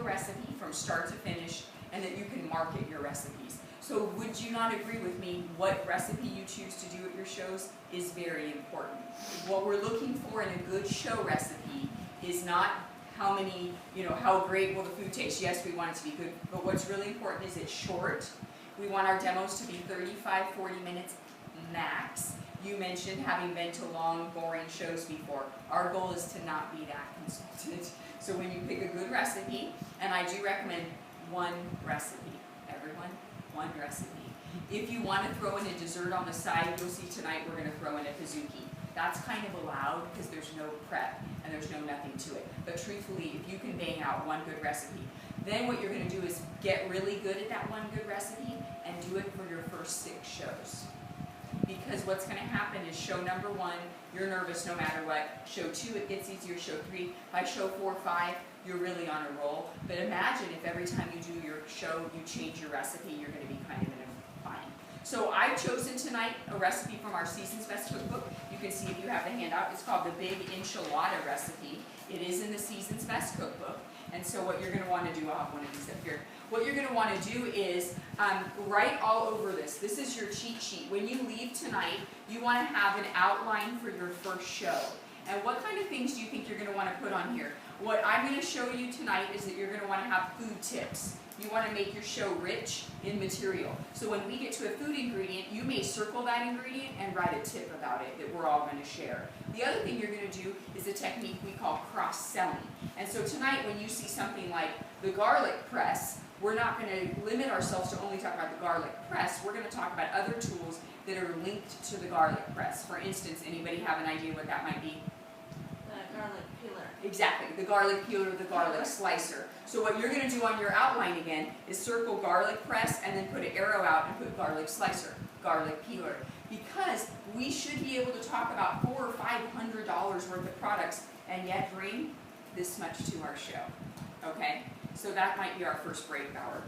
recipe from start to finish, and that you can market your recipes. So would you not agree with me, what recipe you choose to do at your shows is very important. What we're looking for in a good show recipe is not how many, how great will the food taste. Yes, we want it to be good, but what's really important is it's short. We want our demos to be 35, 40 minutes max. You mentioned having been to long, boring shows before. Our goal is to not be that consultant. So when you pick a good recipe, and I do recommend one recipe, everyone, one recipe. If you want to throw in a dessert on the side, you'll see tonight we're going to throw in a Pizookie. That's kind of allowed because there's no prep and there's no nothing to it. But truthfully, if you can bang out one good recipe, then what you're going to do is get really good at that one good recipe and do it for your first 6 shows. Because what's going to happen is show number 1, you're nervous no matter what. Show 2, it gets easier. Show 3, by show 4, 5, you're really on a roll. But imagine if every time you do your show, you change your recipe, you're going to be kind of in a bind. So I've chosen tonight a recipe from our Season's Best Cookbook. You can see if you have the handout. It's called the Big Enchilada Recipe. It is in the Season's Best Cookbook. And so what you're going to want to do, I'll have one of these up here. What you're going to want to do is write all over this. This is your cheat sheet. When you leave tonight, you want to have an outline for your first show. And what kind of things do you think you're going to want to put on here? What I'm going to show you tonight is that you're going to want to have food tips. You want to make your show rich in material. So when we get to a food ingredient, you may circle that ingredient and write a tip about it that we're all going to share. The other thing you're going to do is a technique we call cross-selling. And so tonight when you see something like the garlic press, we're not going to limit ourselves to only talk about the garlic press. We're going to talk about other tools that are linked to the garlic press. For instance, anybody have an idea what that might be? The garlic peeler. Exactly, the garlic peeler, the garlic slicer. So what you're going to do on your outline again is circle garlic press and then put an arrow out and put garlic slicer, garlic peeler. Because we should be able to talk about $400 or $500 worth of products and yet bring this much to our show. Okay? So that might be our first break hour.